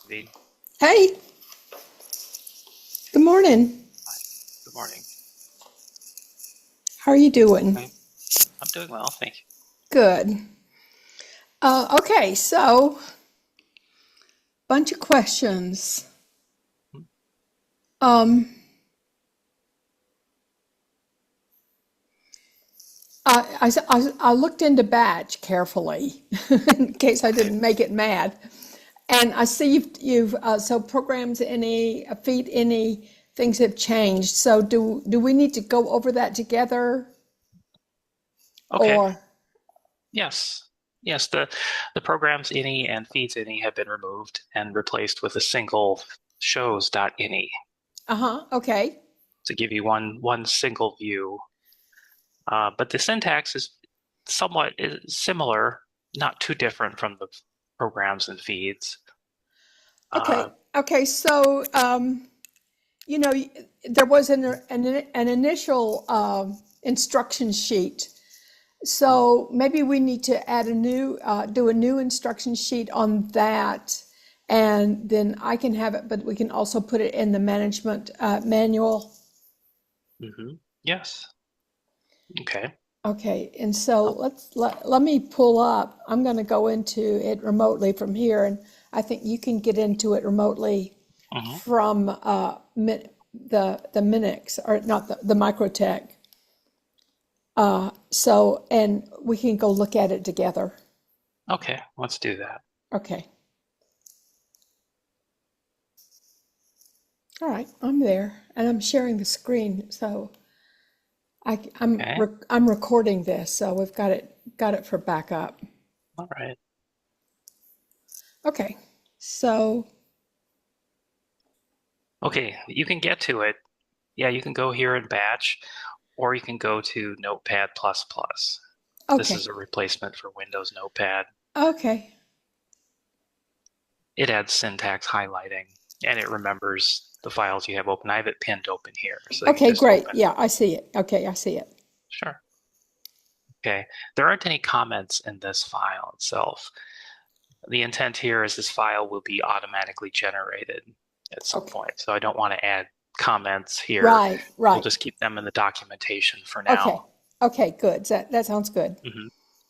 Dean. Hey, good morning. Hi. Good morning. How are you doing? Okay. I'm doing well, thank you. Good. Okay, so bunch of questions. Hmm. Um, I looked into batch carefully in case I Okay. didn't make it mad, and I see you've so programs any feed any things have changed. So do we need to go over that together Okay. or Yes. Yes, the programs ini and feeds ini have been removed and replaced with a single shows.ini uh-huh, okay. to give you one single view. But the syntax is somewhat similar, not too different from the programs and feeds. Uh, Okay, so you know, there was an initial instruction sheet. So maybe we need to add do a new instruction sheet on that, and then I can have it, but we can also put it in the management manual. yes. Okay. Okay, and so Oh, let me pull up. I'm going to go into it remotely from here, and I think you can get into it remotely mhm. from the Minix or not the Microtech. So, and we can go look at it together. Okay, let's do that. Okay. All right. I'm there and I'm sharing the screen. So Okay. I'm recording this. So we've got it for backup. All right. Okay. So, Okay, you can get to it. Yeah, you can go here in batch, or you can go to Notepad++. This is okay. a replacement for Windows Notepad. Okay. It adds syntax highlighting, and it remembers the files you have open. I have it pinned open here, so you can Okay, just great. open. Yeah, I see it. Okay, I see it. Sure. Okay. There aren't any comments in this file itself. The intent here is this file will be automatically generated at some Okay. point, so I don't want to add comments here. Right, We'll right. just keep them in the documentation for Okay. now. Okay, good. That sounds good. Mhm.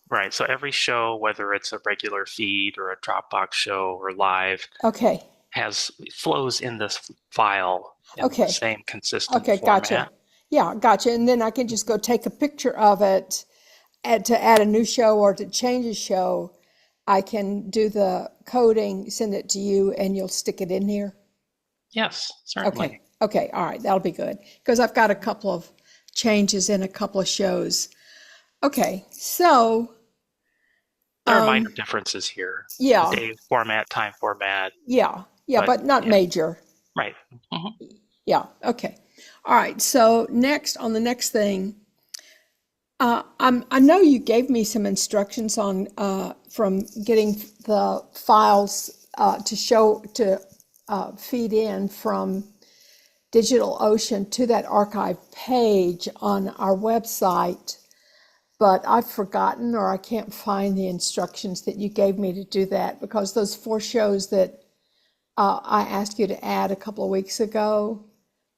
Right. So every show, whether it's a regular feed or a Dropbox show or live, Okay. has flows in this file in the Okay. same consistent Okay, gotcha. format. Yeah, gotcha. And then I can just go take a picture of it to add a new show or to change a show. I can do the coding, send it to you, and you'll stick it in here. Yes, Okay. certainly. Okay. All right. That'll be good because I've got a couple of changes in a couple of shows. Okay. So, There are minor differences here. The yeah, day format, time format, yeah, but but not yeah, major. right. Hmm. Yeah. Okay. All right. So next on the next thing, I know you gave me some instructions on from getting the files to show to feed in from DigitalOcean to that archive page on our website, but I've forgotten or I can't find the instructions that you gave me to do that because those four shows that I asked you to add a couple of weeks ago,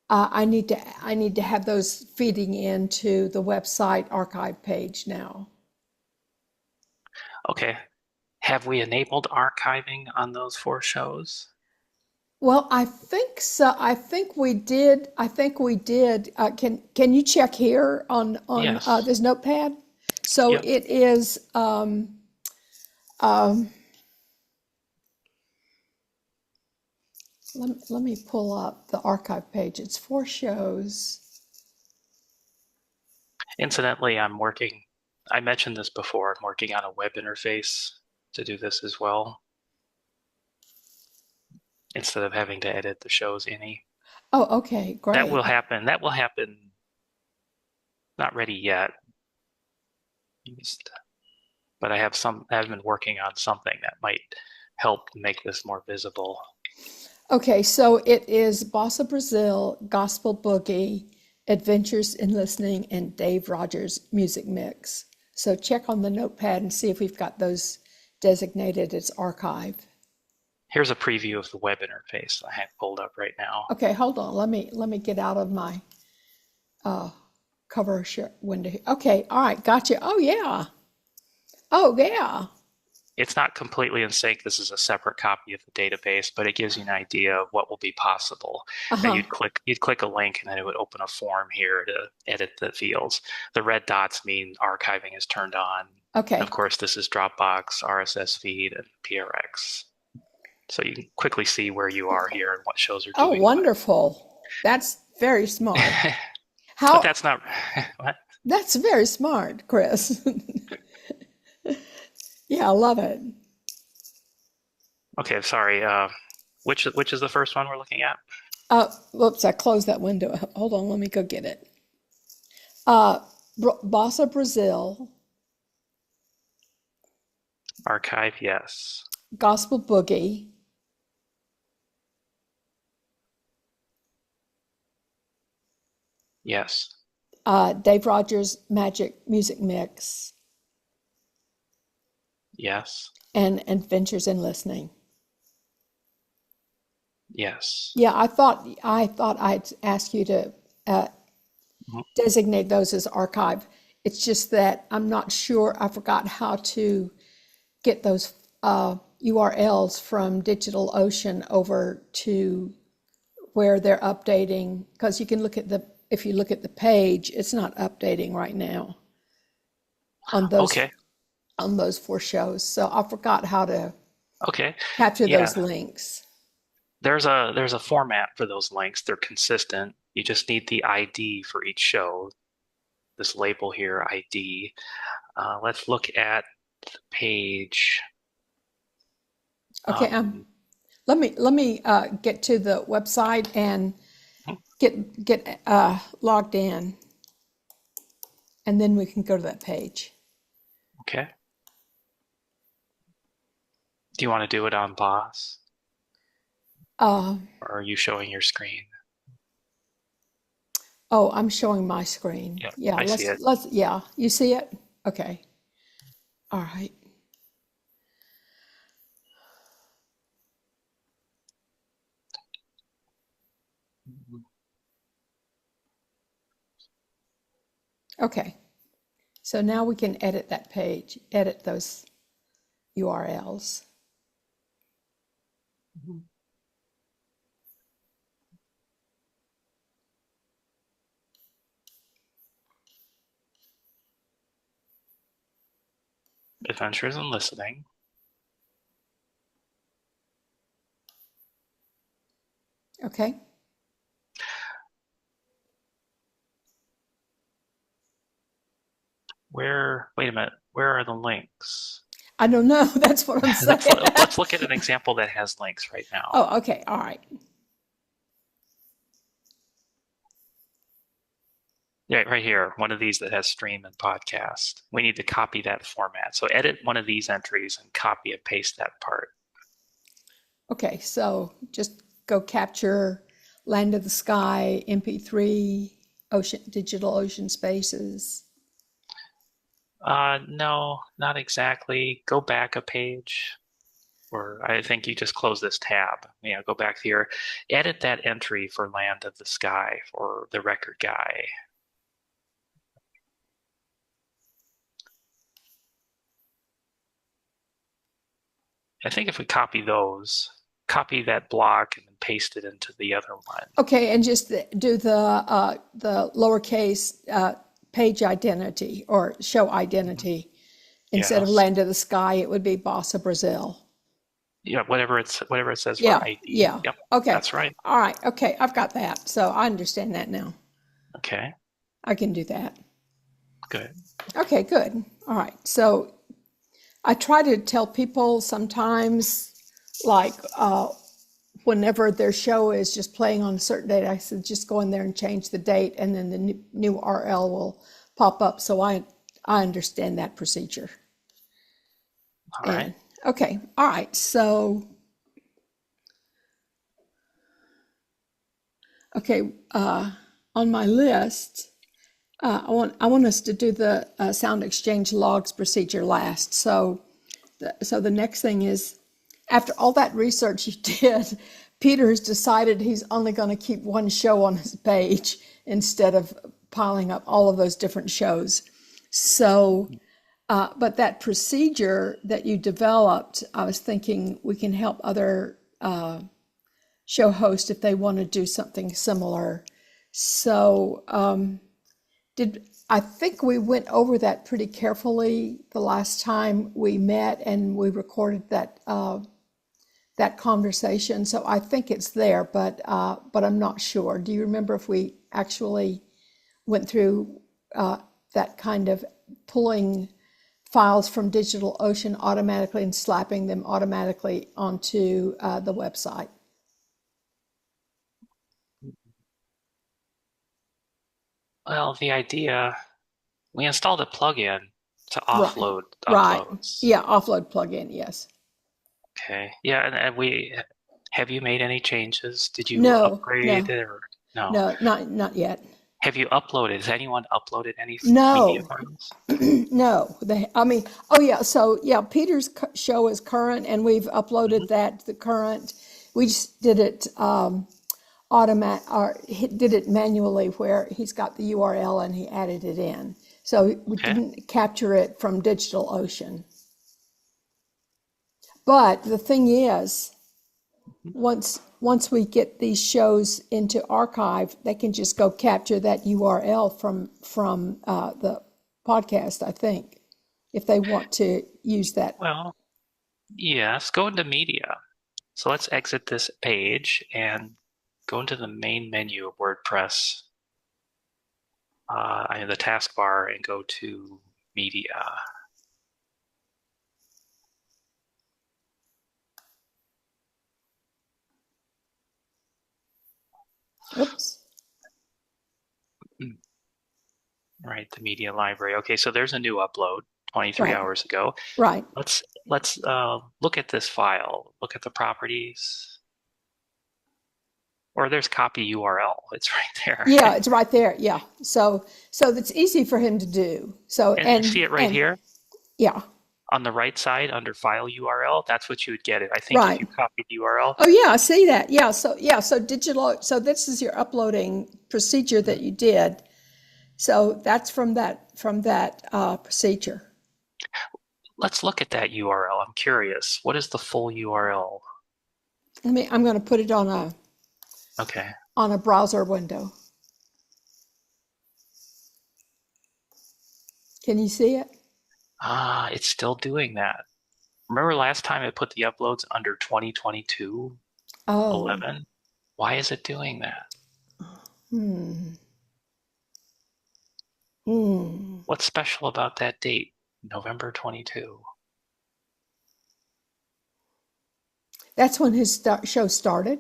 I need to have those feeding into the website archive page now. Okay. Have we enabled archiving on those four shows? Well, I think so. I think we did. I think we did. Can you check here on Yes. this notepad? So Yep. it is. Um, let me pull up the archive page. It's four shows. Incidentally, I mentioned this before, I'm working on a web interface to do this as well, instead of having to edit the shows any. Oh, okay, That will great. happen. That will happen. Not ready yet, but I've been working on something that might help make this more visible. Okay, so it is Bossa Brazil, Gospel Boogie, Adventures in Listening, and Dave Rogers Music Mix. So check on the notepad and see if we've got those designated as archive. Here's a preview of the web interface I have pulled up right now. Okay, hold on. Let me get out of my cover share window. Okay, all right, gotcha. Oh yeah. Oh yeah. It's not completely in sync. This is a separate copy of the database, but it gives you an idea of what will be possible. And Uh-huh. you'd click a link, and then it would open a form here to edit the fields. The red dots mean archiving is turned on. Of Okay. course, this is Dropbox, RSS feed, and PRX. So you can quickly see where you are here and what shows are Oh, doing what. wonderful. That's very smart. But How that's not what? that's very smart, Chris. Yeah, I love it. Okay, sorry. Which is the first one we're looking at? Whoops, I closed that window. Hold on, let me go get it. Bossa Brazil, Archive, yes. Gospel Boogie, Yes. Dave Rogers Magic Music Mix, Yes. and Adventures in Listening. Yes. Yeah, I thought I'd ask you to uh, Mhm. designate those as archive. It's just that I'm not sure. I forgot how to get those URLs from DigitalOcean over to where they're updating, because you can look at if you look at the page, it's not updating right now on those Okay. on those 4 shows. So I forgot how to Okay. capture those Yeah. links. There's a format for those links. They're consistent. You just need the ID for each show. This label here, ID. Let's look at the page. Okay, Um, let me get to the website and get logged in, and then we can go to that page. okay. Do you want to do it on boss, Uh, or are you showing your screen? oh, I'm showing my screen. Yeah, Yeah, I see it. let's yeah. You see it? Okay. All right. Okay. So now we can edit that page, edit those URLs. Adventures in listening. Okay. Wait a minute. Where are the links? I don't know. That's what I'm saying. Let's look at an example that has links right now. Oh, okay. All right. Yeah, right here, one of these that has stream and podcast. We need to copy that format. So edit one of these entries and copy and paste that part. Okay. So just go capture Land of the Sky, MP3, ocean, digital ocean spaces. No, not exactly. Go back a page, or I think you just close this tab. Yeah, go back here. Edit that entry for Land of the Sky for the record guy. I think if we copy those, copy that block and then paste it into the other one. Okay, and just do the lowercase page identity or show identity. Instead of Yes. Land of the Sky, it would be Bossa Brazil. Yeah, whatever it says for Yeah, ID. yeah. Yep, Okay. that's right. All right. Okay, I've got that. So I understand that now. Okay, I can do that. good. Okay, good. All right. So I try to tell people sometimes, like whenever their show is just playing on a certain date, I said just go in there and change the date, and then the new RL will pop up. So I understand that procedure. All right. And okay, all right. So okay, on my list, I want us to do the sound exchange logs procedure last. So the next thing is after all that research you did, Peter has decided he's only going to keep one show on his page instead of piling up all of those different shows. So, but that procedure that you developed, I was thinking we can help other show hosts if they want to do something similar. So, did I think we went over that pretty carefully the last time we met and we recorded that conversation. So I think it's there, but I'm not sure. Do you remember if we actually went through that kind of pulling files from DigitalOcean automatically and slapping them automatically onto the website? Well, the idea, we installed a plugin to Right, offload right. uploads. Yeah, offload plugin, yes. Okay. Yeah, and we have you made any changes? Did you No, upgrade no, it or no? no, not yet. Have you uploaded? Has anyone uploaded any media No, files? no. I mean, oh yeah. So yeah, Peter's show is current, and we've uploaded Hmm. that to the current. We just did it automat or he did it manually, where he's got the URL and he added it in. So we Okay. didn't capture it from DigitalOcean. But the thing is, once we get these shows into archive, they can just go capture that URL from the podcast, I think, if they want to use that. Well, yes, go into media. So let's exit this page and go into the main menu of WordPress, in the taskbar, and go to media. Oops. Right, the media library. Okay, so there's a new upload 23 Right, hours ago. right. Let's look at this file. Look at the properties, or there's copy URL. It's right there. Yeah, it's right there. Yeah. So that's easy for him to do. So And see it right and here yeah, on the right side under file URL. That's what you would get it. I think if right. you copy the URL. Oh yeah, I see that. So digital. So this is your uploading procedure that you did. So that's from that procedure. Let's look at that URL. I'm curious. What is the full URL? I'm going to put it Okay. on a browser window. Can you see it? Ah, it's still doing that. Remember last time it put the uploads under 2022 Oh, 11? Why is it doing that? hmm. Hmm. What's special about that date, November 22? That's when his show started.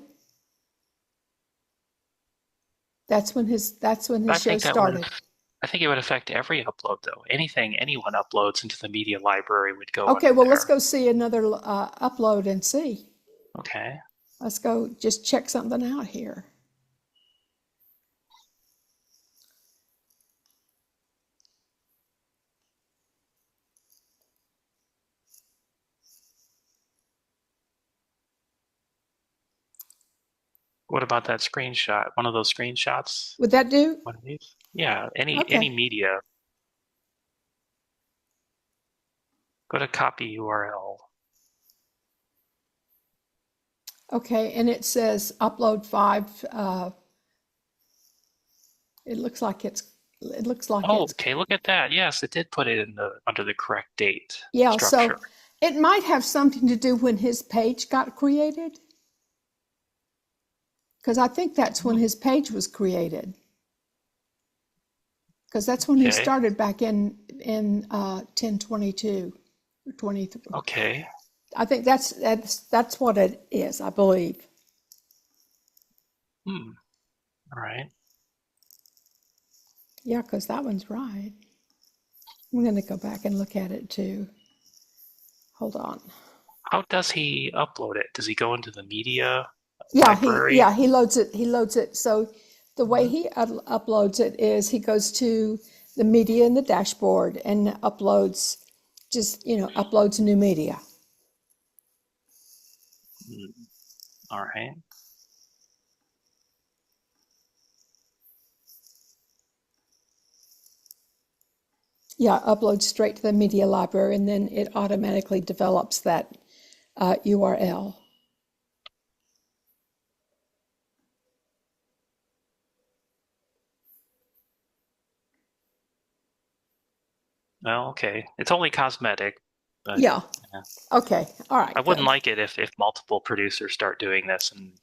That's when his I show think that would started. have, I think it would affect every upload though. Anything anyone uploads into the media library would go Okay, under well, let's there. go see another upload and see. Okay. Let's go just check something out here. What about that screenshot? One of those screenshots? Would that do? One of these? Yeah, any Okay. media. Go to copy URL. Okay, and it says upload 5. It looks like it's. It looks like Oh, it's. okay, look at that. Yes, it did put it in the under the correct date Yeah. So structure. it might have something to do when his page got created, because I think that's when Hmm, his page was created. Because that's when he okay. started back in 1022 or 23. Okay. I think that's what it is, I believe. Hmm. All right. Yeah, because that one's right. I'm going to go back and look at it too. Hold on. How does he upload it? Does he go into the media Yeah, library? he loads it. He loads it. So the way Mhm. he uploads it is he goes to the media in the dashboard and uploads new media. All right. Yeah, upload straight to the media library, and then it automatically develops that URL. Well, okay. It's only cosmetic, but Yeah. yeah. Okay. All I right. wouldn't Good. like it if multiple producers start doing this, and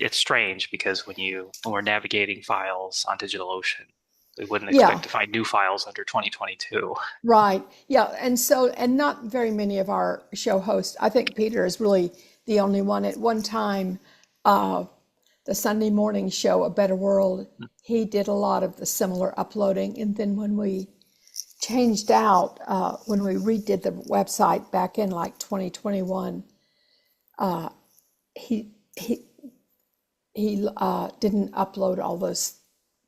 it's strange because when we're navigating files on DigitalOcean, we wouldn't Yeah. expect to find new files under 2022. Right. Yeah. And not very many of our show hosts. I think Peter is really the only one. At one time, uh, the Sunday morning show, A Better World, he did a lot of the similar uploading. And then when we changed out, when we redid the website back in like 2021, he he he didn't upload all those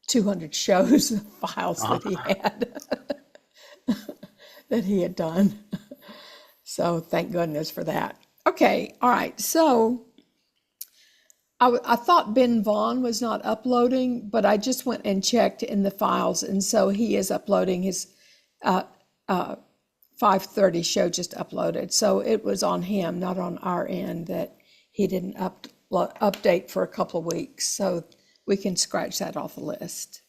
200 shows files that he had that he had done. So thank goodness for that. Okay, all right. So I thought Ben Vaughn was not uploading, but I just went and checked in the files, and so he is uploading his 5:30 show just uploaded. So it was on him, not on our end, that he didn't update for a couple of weeks. So we can scratch that off the list.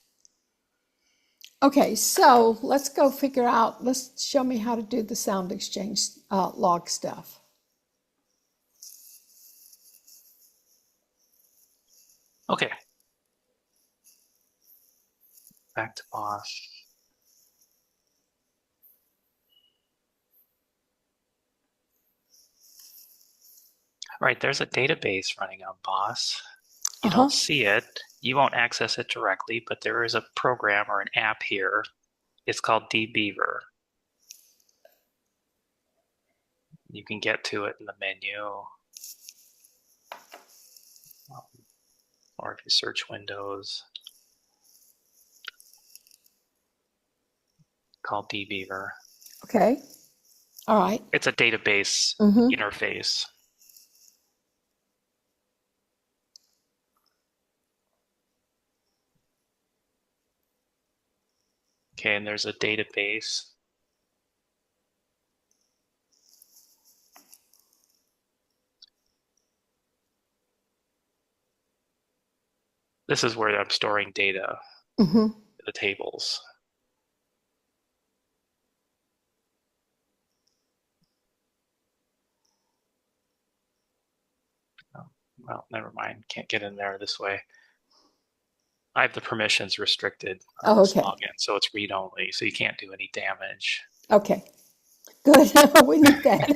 Okay, so let's go figure out, let's show me how to do the sound exchange log stuff. Okay, back to boss. Right, there's a database running on boss. You Uh-huh. don't see it. You won't access it directly, but there is a program or an app here. It's called dbeaver. You can get to it in the menu, or if you search Windows, called dbeaver. Okay. All right. It's a database Mm-hmm. interface. Okay, and there's a database. This is where I'm storing data, Mm-hmm. the tables. Oh, well, never mind. Can't get in there this way. I have the permissions restricted on Oh, this okay. login, so it's read only, so you can't do any damage. Okay. Good. We need that.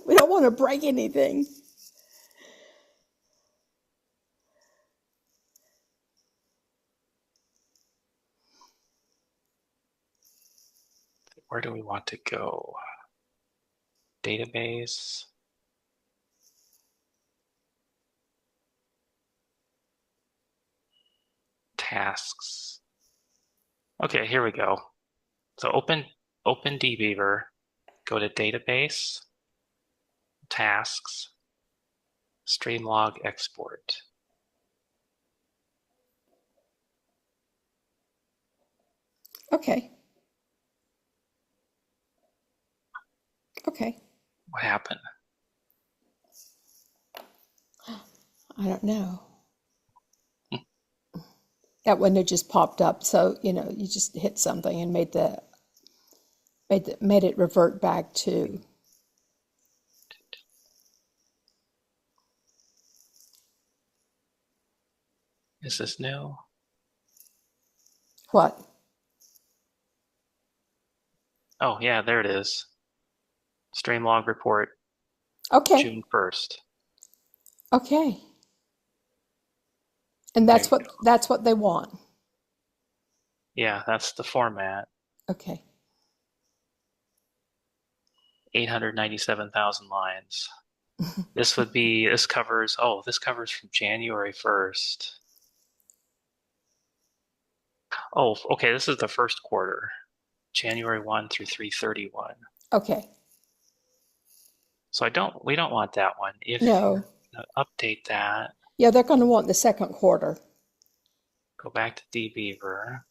We don't want to break anything. Where do we want to go? Database. Tasks. Okay, here we go. So open dbeaver, go to database, tasks, streamlog export. Okay. Okay. What happened? I don't know. That window just popped up, so you just hit something and made it revert back to Is this new? what? Oh yeah, there it is. Streamlog report Okay. June 1st. Okay. And There you go. that's what they want. Yeah, that's the format. Okay. 897,000 lines. This covers from January 1st. Oh, okay, this is the first quarter, January 1 through 3/31. Okay. So we don't want that one. If No. you're going to update that, Yeah, they're going to want the second quarter. go back to dbeaver,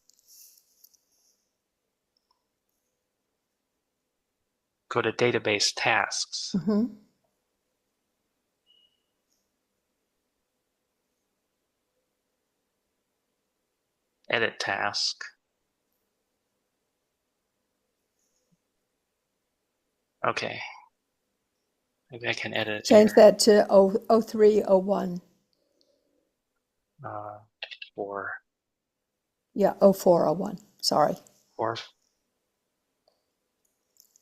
go to database tasks, Mm-hmm. edit task. Okay, maybe I can edit it Change here. that to 0301. Uh, for Yeah, 0401. Sorry.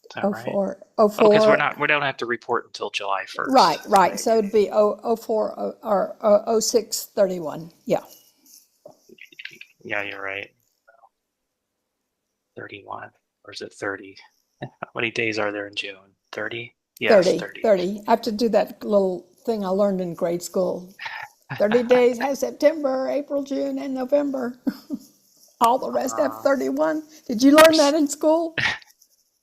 is that right? 04, Oh, because 04. we don't have to report until July 1st. Right, right. Right. So it'd be 04 or 0631. Yeah. Yeah, you're right. 31. Or is it 30? How many days are there in June? 30? Yes, 30, 30. 30. I have to do that little thing I learned in grade school. 30 days have September, April, June, and November. All the rest have Uh, 31. Did you learn that in school?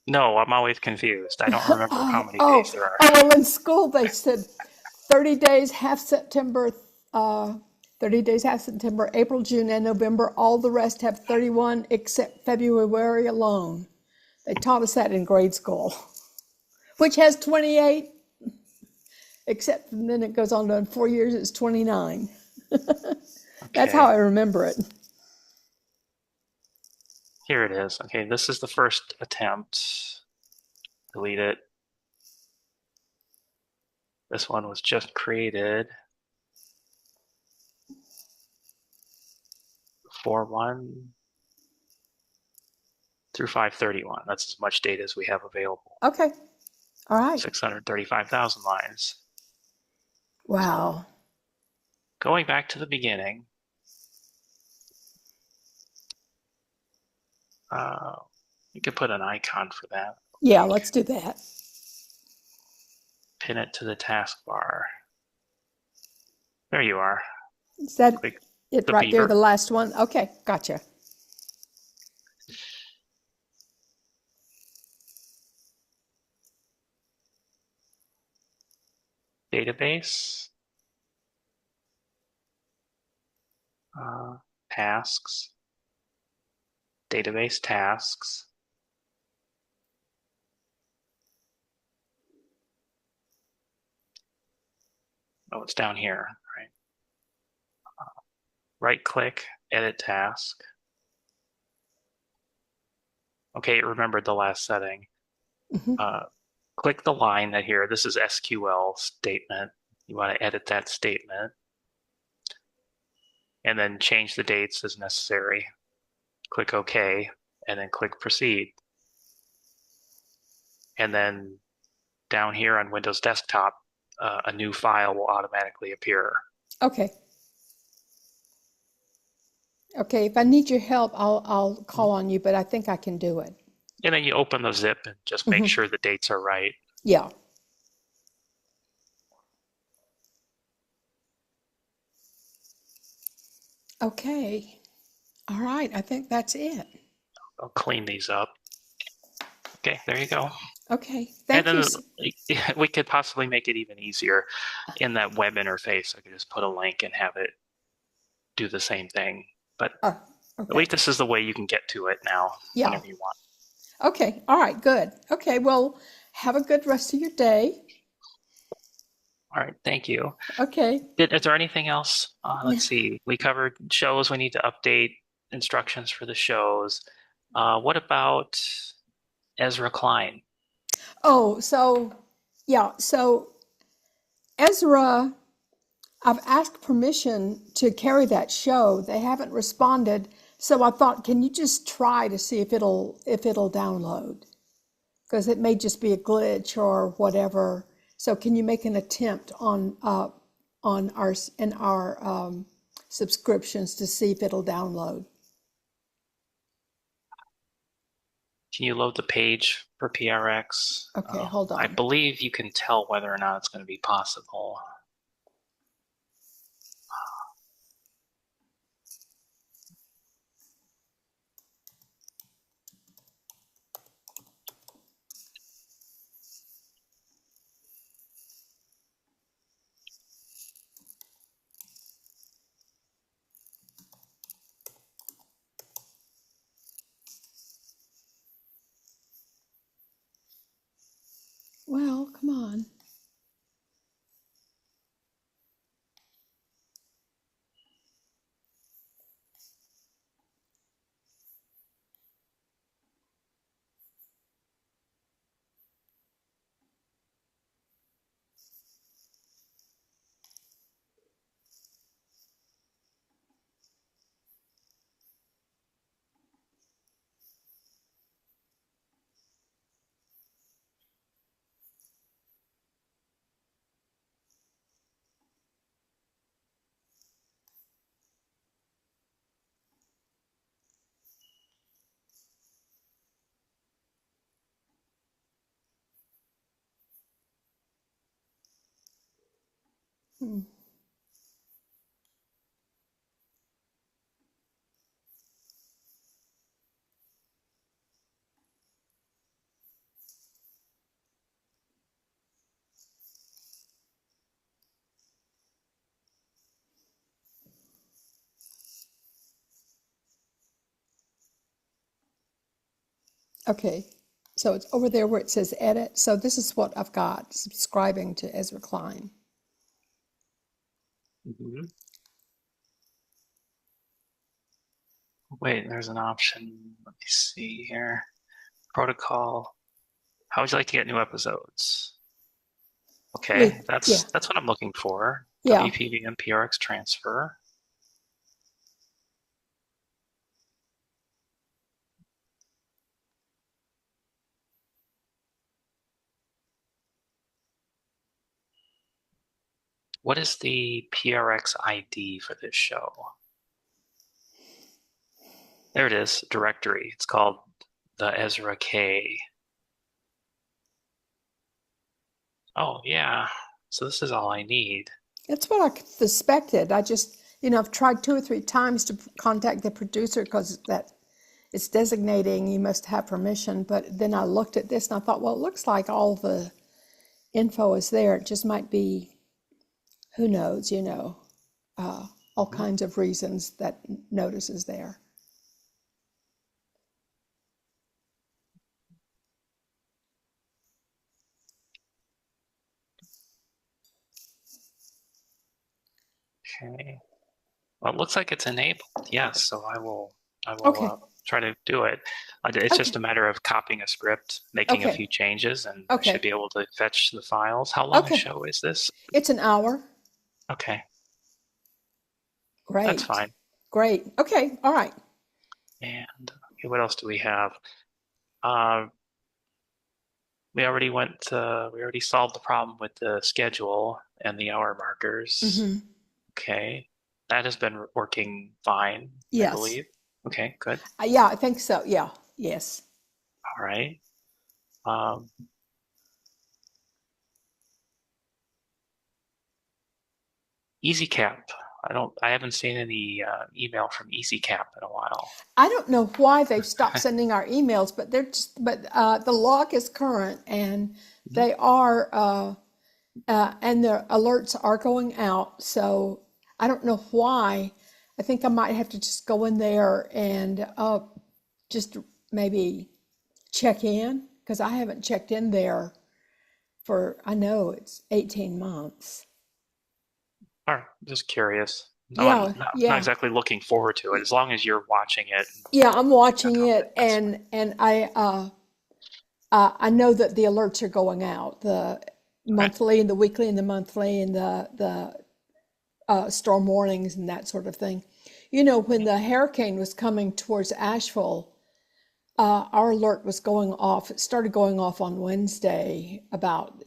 no, I'm always confused. I don't remember how many Oh, days there are. well, in school they said 30 days, half September, uh, 30 days, half September, April, June, and November. All the rest have 31 except February alone. They taught us that in grade school, which has 28, except and then it goes on to in 4 years, it's 29. That's how Okay, I remember it. here it is. Okay, this is the first attempt. Delete it. This one was just created. 4/1 through 5/31. That's as much data as we have available. Okay. All right. 635,000 lines. Wow. Going back to the beginning, you could put an icon for that. Yeah, let's do that. Pin it to the taskbar. There you are. Is that Click it the right there, the beaver. last one? Okay, gotcha. Database. Tasks. Database tasks. Oh, it's down here, right? Right click, edit task. Okay, it remembered the last setting. Hmm. Click the line that here, this is SQL statement. You want to edit that statement and then change the dates as necessary. Click OK and then click proceed. And then down here on Windows Desktop, a new file will automatically appear. Okay. Okay, if I need your help, I'll call on you, but I think I can do it. And then you open the zip and just make Hmm. sure the dates are right. Yeah. Okay. All right, I think that's it. I'll clean these up. Okay, there you go. Okay, And thank you. then we could possibly make it even easier in that web interface. I could just put a link and have it do the same thing. But Oh, at okay. least this is the way you can get to it now Yeah. whenever you want. Okay. All right, good. Okay, well, have a good rest of your day. All right, thank you. Okay. Is there anything else? Let's see. We covered shows. We need to update instructions for the shows. What about Ezra Klein? Oh, so yeah, so Ezra, I've asked permission to carry that show. They haven't responded, so I thought, can you just try to see if it'll download? Because it may just be a glitch or whatever. So can you make an attempt on our in our subscriptions to see if it'll download? Can you load the page for PRX? Okay, hold I on. believe you can tell whether or not it's going to be possible. Hmm. Okay, so it's over there where it says edit. So this is what I've got, subscribing to Ezra Klein. Mhm. Wait, there's an option. Let me see here. Protocol. How would you like to get new episodes? With, Okay, yeah, that's what I'm looking for. yeah. WPVM PRX transfer. What is the PRX ID for this show? There it is, directory. It's called the Ezra K. Oh, yeah. So this is all I need. That's what I suspected. I just, I've tried 2 or 3 times to contact the producer because that it's designating you must have permission. But then I looked at this and I thought, well, it looks like all the info is there. It just might be, who knows, all Mhm. kinds of reasons that notice is there. Okay. Well, it looks like it's enabled. Yes, so I will Okay, try to do it. It's okay, just a matter of copying a script, making a okay, few changes, and I should okay, be able to fetch the files. How long a okay. show is this? It's an hour. Okay, that's Great, fine. great. Okay, all right. And okay, what else do we have? Uh, we already solved the problem with the schedule and the hour markers. Mm-hmm. Okay, that has been working fine, I Yes. believe. Okay, good. Yeah, I think so. Yeah. Yes. All right. Um, EasyCap. I haven't seen any email from EasyCap in a while. I don't know why they've stopped sending our emails, but the log is current and Mhm. they are and the alerts are going out. So I don't know why. I think I might have to just go in there and just maybe check in because I haven't checked in there for, I know it's 18 months. All right, just curious. Yeah, Not yeah. exactly looking forward to it. As long as you're watching it, Yeah, I'm watching okay, it that's fine. and I know that the alerts are going out, the Okay. monthly and the weekly and the monthly and the storm warnings and that sort of thing. When the hurricane was coming towards Asheville, our alert was going off. It started going off on Wednesday about,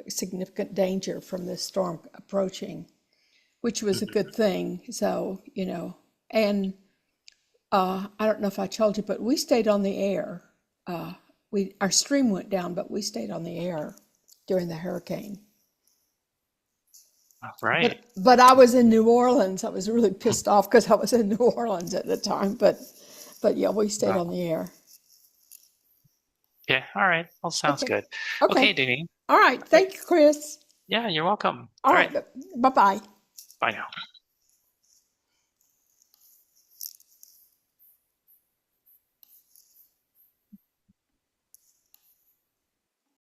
significant danger from this storm approaching, which was a Mhm. good thing. So, and I don't know if I told you, but we stayed on the air. Our stream went down, but we stayed on the air during the hurricane. All But right. but I was in New Orleans. I was really pissed off because I was in New Orleans at the time. But yeah, we stayed on Well, the air. yeah. All right. Well, sounds Okay, good. Okay, okay, Denise. all right. All right. Thank you, Chris. Yeah, you're welcome. All All right. right, bye bye. Bye now.